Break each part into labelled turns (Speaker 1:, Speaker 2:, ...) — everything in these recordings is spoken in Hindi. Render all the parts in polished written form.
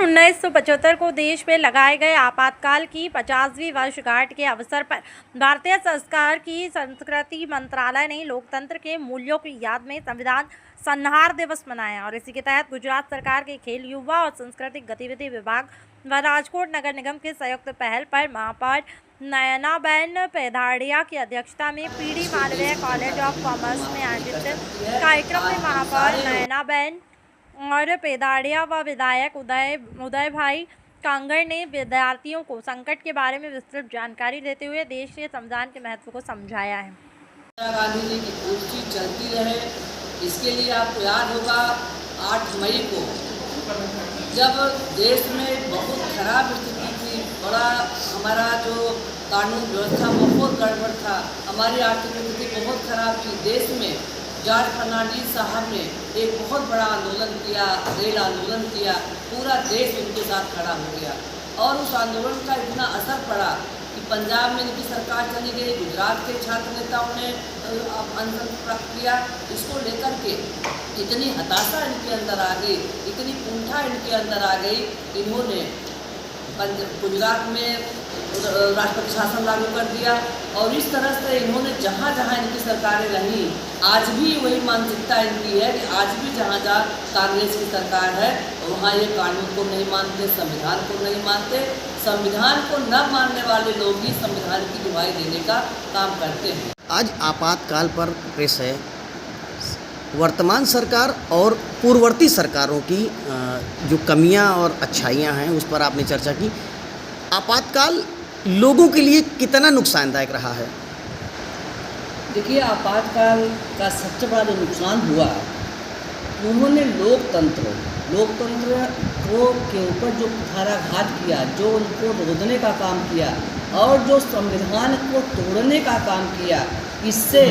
Speaker 1: 1975 को देश में लगाए गए आपातकाल की 50वीं वर्षगांठ के अवसर पर भारतीय संस्कार की संस्कृति मंत्रालय ने लोकतंत्र के मूल्यों की याद में संविधान संहार दिवस मनाया। और इसी के तहत गुजरात सरकार के खेल, युवा और सांस्कृतिक गतिविधि विभाग व राजकोट नगर निगम के संयुक्त पहल पर महापौर नयनाबेन पेधाड़िया की अध्यक्षता में PD Malviya college of commerce में आयोजित कार्यक्रम में महापौर नयनाबेन और पेधाड़िया व विधायक उदय भाई कांगड़ ने विद्यार्थियों को संकट के बारे में विस्तृत जानकारी देते हुए देश के संविधान के महत्व को समझाया है।
Speaker 2: इंदिरा गांधी जी की कुर्सी चलती रहे, इसके लिए आपको याद होगा 8 मई को जब देश में बहुत खराब स्थिति थी, बड़ा हमारा जो कानून व्यवस्था बहुत गड़बड़ था, हमारी आर्थिक स्थिति बहुत खराब थी। देश में जॉर्ज फर्नांडिस साहब ने एक बहुत बड़ा आंदोलन किया, रेल आंदोलन किया, पूरा देश उनके साथ खड़ा हो गया। और उस आंदोलन का इतना असर पड़ा कि पंजाब में इनकी सरकार चली गई, गुजरात के छात्र नेताओं ने अनशन प्राप्त किया। इसको लेकर के इतनी हताशा इनके अंदर आ गई, इतनी कुंठा इनके अंदर आ गई, इन्होंने गुजरात में राष्ट्रपति शासन लागू कर दिया। और इस तरह से इन्होंने जहाँ जहाँ इनकी सरकारें रहीं, आज भी वही मानसिकता इनकी है कि आज भी जहाँ जहाँ कांग्रेस की सरकार है वहाँ ये कानून को नहीं मानते, संविधान को नहीं मानते। संविधान को न मानने वाले लोग ही संविधान की दुहाई देने का काम करते हैं।
Speaker 3: आज आपातकाल पर प्रेस है। वर्तमान सरकार और पूर्ववर्ती सरकारों की जो कमियां और अच्छाइयां हैं उस पर आपने चर्चा की। आपातकाल लोगों के लिए कितना नुकसानदायक रहा है?
Speaker 2: देखिए, आपातकाल का सबसे बड़ा जो नुकसान हुआ, उन्होंने लोकतंत्र को के ऊपर जो कुठाराघात किया, जो उनको रोकने का काम किया और जो संविधान को तोड़ने का काम किया, इससे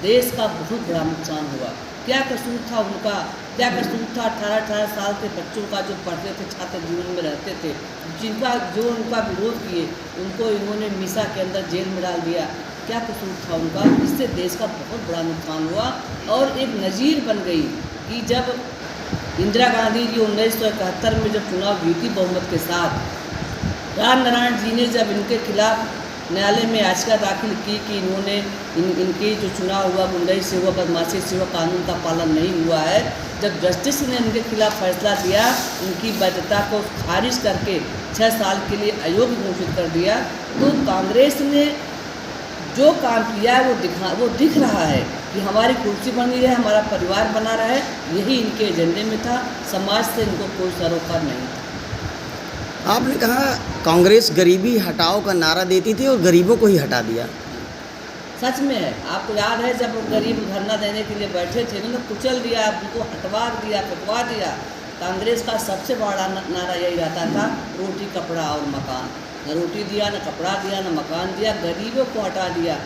Speaker 2: देश का बहुत बड़ा नुकसान हुआ। क्या कसूर था उनका? क्या कसूर था 18 साल के बच्चों का जो पढ़ते थे, छात्र जीवन में रहते थे, उनका विरोध किए, उनको इन्होंने मीसा के अंदर जेल में डाल दिया। क्या कसूर था उनका? इससे देश का बहुत बड़ा नुकसान हुआ। और एक नज़ीर बन गई कि जब इंदिरा गांधी जी 1971 में जब चुनाव जीती बहुमत के साथ, राम नारायण जी ने जब इनके खिलाफ न्यायालय में याचिका दाखिल की कि इन्होंने इनकी जो चुनाव हुआ गुंडाई से हुआ, बदमाशी से हुआ, कानून का पालन नहीं हुआ है, जब जस्टिस ने इनके खिलाफ फैसला दिया, इनकी वैधता को खारिज करके 6 साल के लिए अयोग्य घोषित कर दिया, तो कांग्रेस ने जो काम किया है वो दिख रहा है कि हमारी कुर्सी बनी रहे, हमारा परिवार बना रहे, यही इनके एजेंडे में था। समाज से इनको कोई सरोकार नहीं था।
Speaker 3: आपने कहा कांग्रेस गरीबी हटाओ का नारा देती थी और गरीबों को ही हटा दिया।
Speaker 2: सच में है। आपको याद है जब गरीब धरना देने के लिए बैठे थे, उन्होंने कुचल दिया, उनको हटवा दिया, कटवा दिया। कांग्रेस का सबसे बड़ा नारा यही रहता था, रोटी कपड़ा और मकान। न रोटी दिया, न कपड़ा दिया, न मकान दिया, गरीबों को हटा दिया।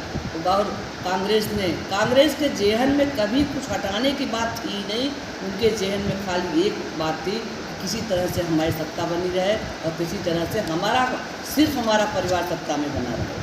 Speaker 2: और कांग्रेस के जेहन में कभी कुछ हटाने की बात थी नहीं। उनके जेहन में खाली एक बात थी, किसी तरह से हमारी सत्ता बनी रहे और किसी तरह से सिर्फ हमारा परिवार सत्ता में बना रहे।